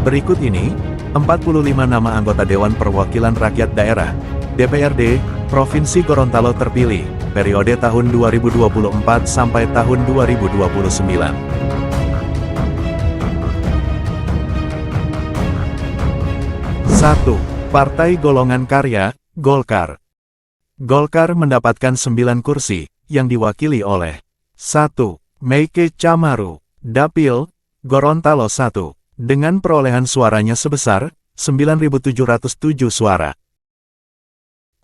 Berikut ini, 45 nama anggota Dewan Perwakilan Rakyat Daerah, DPRD, Provinsi Gorontalo terpilih, periode tahun 2024 sampai tahun 2029. 1. Partai Golongan Karya, Golkar. Golkar mendapatkan 9 kursi, yang diwakili oleh 1. Meike Camaru, Dapil, Gorontalo 1, dengan perolehan suaranya sebesar 9.707 suara.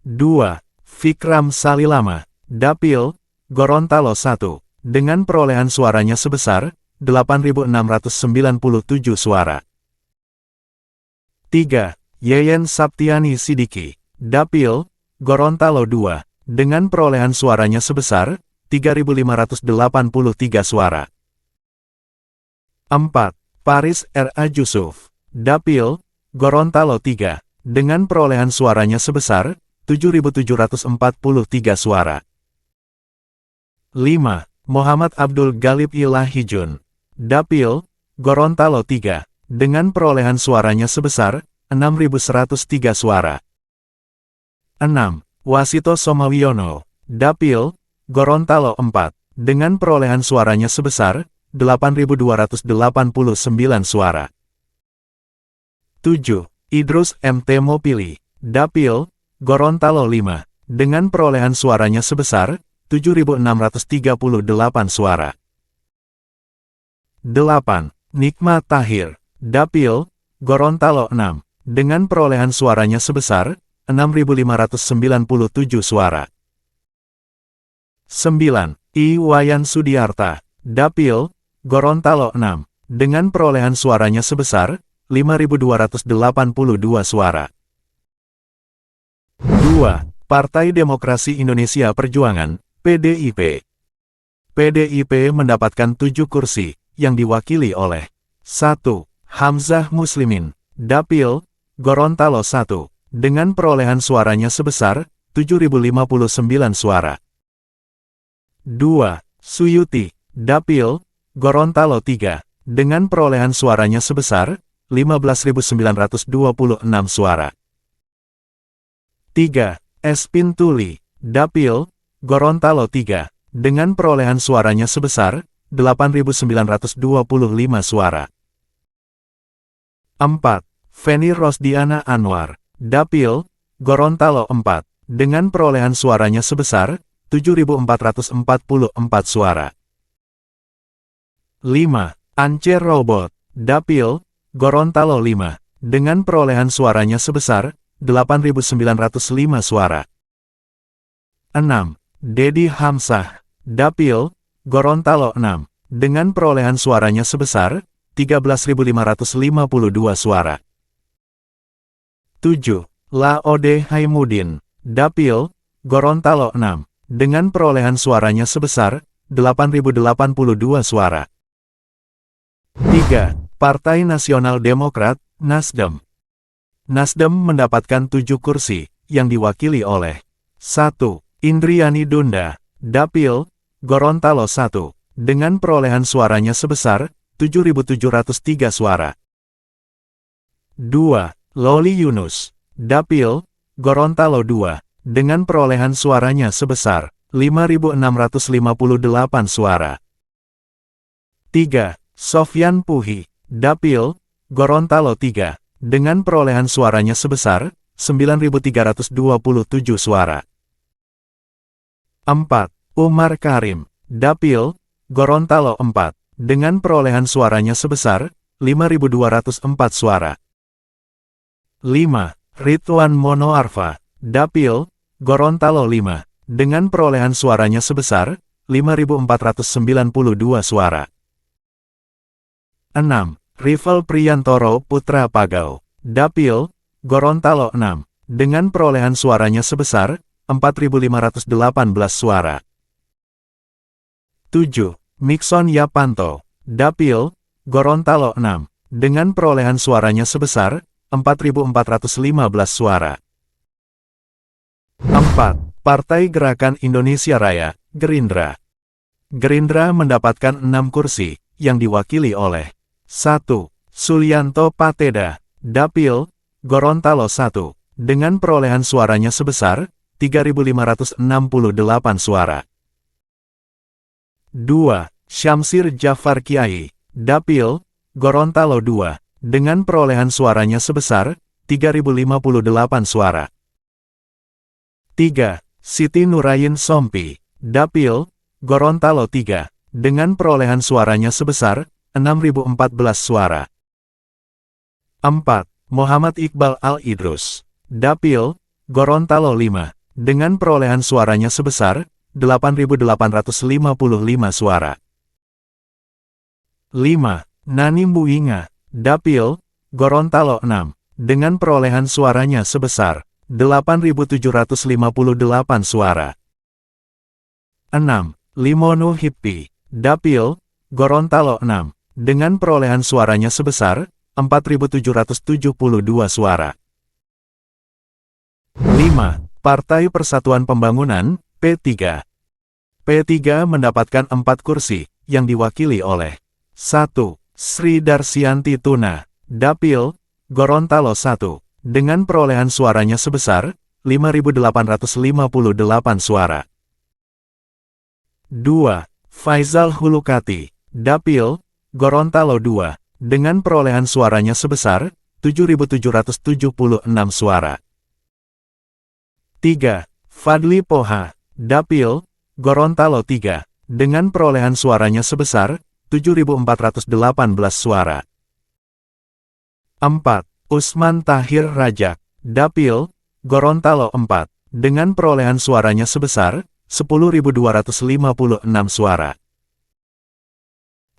2. Fikram Salilama, Dapil, Gorontalo 1, dengan perolehan suaranya sebesar 8.697 suara. 3. Yeyen Saptiani Sidiki, Dapil, Gorontalo 2, dengan perolehan suaranya sebesar 3.583 suara. 4. Paris R.A. Jusuf, Dapil, Gorontalo 3, dengan perolehan suaranya sebesar 7.743 suara. 5. Muhammad Abdul Galib Ilahijun, Dapil, Gorontalo 3, dengan perolehan suaranya sebesar 6.103 suara. 6. Wasito Somawiono, Dapil, Gorontalo 4, dengan perolehan suaranya sebesar 8.289 suara. 7. Idrus M. Mopili, Dapil, Gorontalo 5, dengan perolehan suaranya sebesar 7.638 suara. 8. Nikma Tahir, Dapil, Gorontalo 6, dengan perolehan suaranya sebesar 6.597 suara. 9. Iwayan Sudiarta, Dapil, Gorontalo 6, dengan perolehan suaranya sebesar 5.282 suara. 2. Partai Demokrasi Indonesia Perjuangan, PDIP. PDIP mendapatkan 7 kursi, yang diwakili oleh 1. Hamzah Muslimin, Dapil, Gorontalo 1, dengan perolehan suaranya sebesar 7.059 suara. 2. Suyuti, Dapil, Gorontalo 3, dengan perolehan suaranya sebesar 15.926 suara. 3. Espin Tuli, Dapil, Gorontalo 3, dengan perolehan suaranya sebesar 8.925 suara. 4. Feni Rosdiana Anwar, Dapil, Gorontalo 4, dengan perolehan suaranya sebesar 7.444 suara. 5. Ance Robot, Dapil, Gorontalo 5, dengan perolehan suaranya sebesar 8.905 suara. 6. Dedi Hamsah, Dapil, Gorontalo 6, dengan perolehan suaranya sebesar 13.552 suara. 7. Laode Haimudin, Dapil, Gorontalo 6, dengan perolehan suaranya sebesar 8.082 suara. 3. Partai Nasional Demokrat, Nasdem. Nasdem mendapatkan 7 kursi, yang diwakili oleh 1. Indriani Dunda, Dapil, Gorontalo 1, dengan perolehan suaranya sebesar 7.703 suara. 2. Loli Yunus, Dapil, Gorontalo 2, dengan perolehan suaranya sebesar 5.658 suara. 3. Sofyan Puhi, Dapil, Gorontalo 3, dengan perolehan suaranya sebesar 9.327 suara. 4. Umar Karim, Dapil, Gorontalo 4, dengan perolehan suaranya sebesar 5.204 suara. 5. Ridwan Monoarfa, Dapil, Gorontalo 5, dengan perolehan suaranya sebesar 5.492 suara. 6. Rival Priyantoro Putra Pagau, Dapil, Gorontalo 6, dengan perolehan suaranya sebesar 4.518 suara. 7. Mikson Yapanto, Dapil, Gorontalo 6, dengan perolehan suaranya sebesar 4.415 suara. 4. Partai Gerakan Indonesia Raya, Gerindra. Gerindra mendapatkan 6 kursi, yang diwakili oleh 1. Sulianto Pateda, Dapil, Gorontalo 1, dengan perolehan suaranya sebesar 3.568 suara. 2. Syamsir Jafar Kiai, Dapil, Gorontalo 2, dengan perolehan suaranya sebesar 3.058 suara. 3. Siti Nurayin Sompi, Dapil, Gorontalo 3, dengan perolehan suaranya sebesar 6.014 suara. 4. Muhammad Iqbal Al-Idrus, Dapil, Gorontalo 5, dengan perolehan suaranya sebesar 8.855 suara. 5. Nani Muinga, Dapil, Gorontalo 6, dengan perolehan suaranya sebesar 8.758 suara. 6. Limono Hippi, Dapil, Gorontalo 6, dengan perolehan suaranya sebesar 4.772 suara. 5. Partai Persatuan Pembangunan, P3. P3 mendapatkan 4 kursi, yang diwakili oleh 1. Sri Darsianti Tuna, Dapil, Gorontalo 1, dengan perolehan suaranya sebesar 5.858 suara. 2. Faizal Hulukati, Dapil, Gorontalo 2, dengan perolehan suaranya sebesar 7.776 suara. 3. Fadli Poha, Dapil, Gorontalo 3, dengan perolehan suaranya sebesar 7.418 suara. 4. Usman Tahir Rajak, Dapil, Gorontalo 4, dengan perolehan suaranya sebesar 10.256 suara.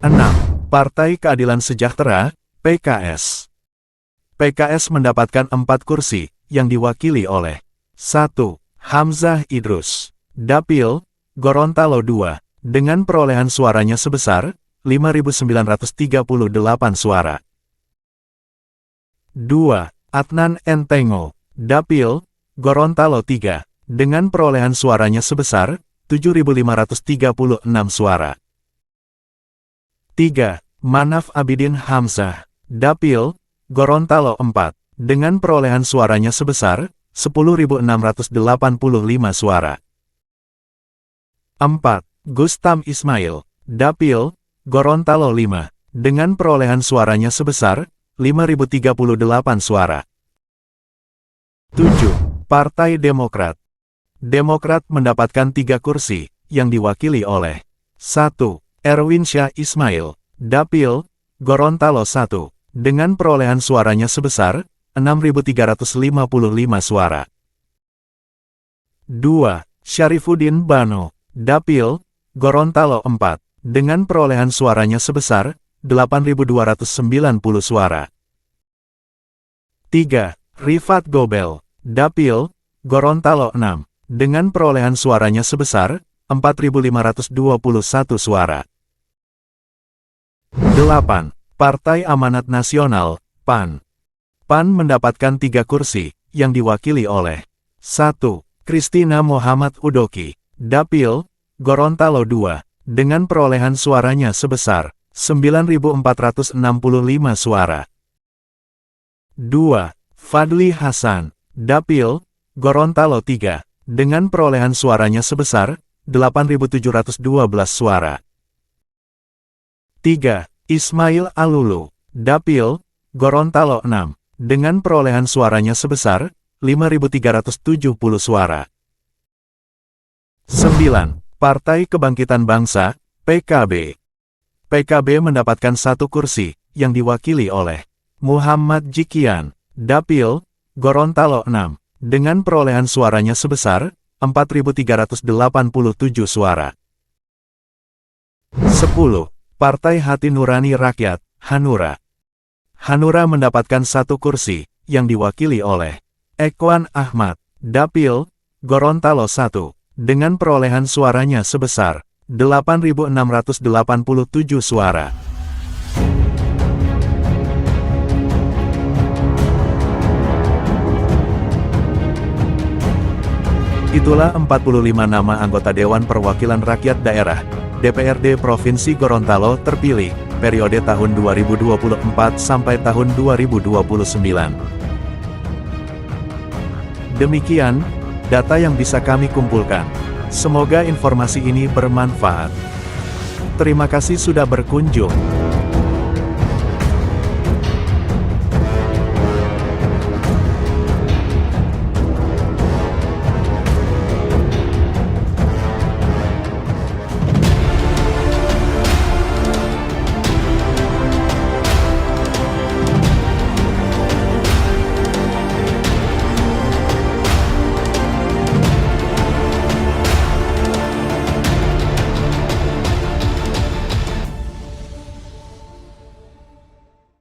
6. Partai Keadilan Sejahtera, PKS. PKS mendapatkan 4 kursi, yang diwakili oleh 1. Hamzah Idrus, Dapil, Gorontalo 2, dengan perolehan suaranya sebesar 5.938 suara. 2. Adnan Entengo, Dapil, Gorontalo 3, dengan perolehan suaranya sebesar 7.536 suara. 3. Manaf Abidin Hamzah, Dapil, Gorontalo 4, dengan perolehan suaranya sebesar 10.685 suara. 4. Gustam Ismail, Dapil, Gorontalo 5, dengan perolehan suaranya sebesar 5.038 suara. 7. Partai Demokrat. Demokrat mendapatkan 3 kursi, yang diwakili oleh 1. Erwin Syah Ismail, Dapil, Gorontalo 1, dengan perolehan suaranya sebesar 6.355 suara. 2. Syarifuddin Bano, Dapil, Gorontalo 4, dengan perolehan suaranya sebesar 8.290 suara. 3. Rifat Gobel, Dapil, Gorontalo 6, dengan perolehan suaranya sebesar 4.521 suara. 8. Partai Amanat Nasional, PAN. PAN mendapatkan 3 kursi, yang diwakili oleh 1. Kristina Muhammad Udoki, Dapil, Gorontalo 2, dengan perolehan suaranya sebesar 9.465 suara. 2. Fadli Hasan, Dapil, Gorontalo 3, dengan perolehan suaranya sebesar 8.712 suara. 3. Ismail Alulu, Dapil, Gorontalo 6, dengan perolehan suaranya sebesar 5.370 suara. 9. Partai Kebangkitan Bangsa, PKB. PKB mendapatkan 1 kursi, yang diwakili oleh Muhammad Jikian, Dapil, Gorontalo 6, dengan perolehan suaranya sebesar 4.387 suara. 10. Partai Hati Nurani Rakyat, Hanura. Hanura mendapatkan 1 kursi, yang diwakili oleh Ekwan Ahmad, Dapil, Gorontalo 1, dengan perolehan suaranya sebesar 8.687 suara. Itulah 45 nama anggota Dewan Perwakilan Rakyat Daerah, DPRD Provinsi Gorontalo terpilih, periode tahun 2024 sampai tahun 2029. Demikian, data yang bisa kami kumpulkan. Semoga informasi ini bermanfaat. Terima kasih sudah berkunjung.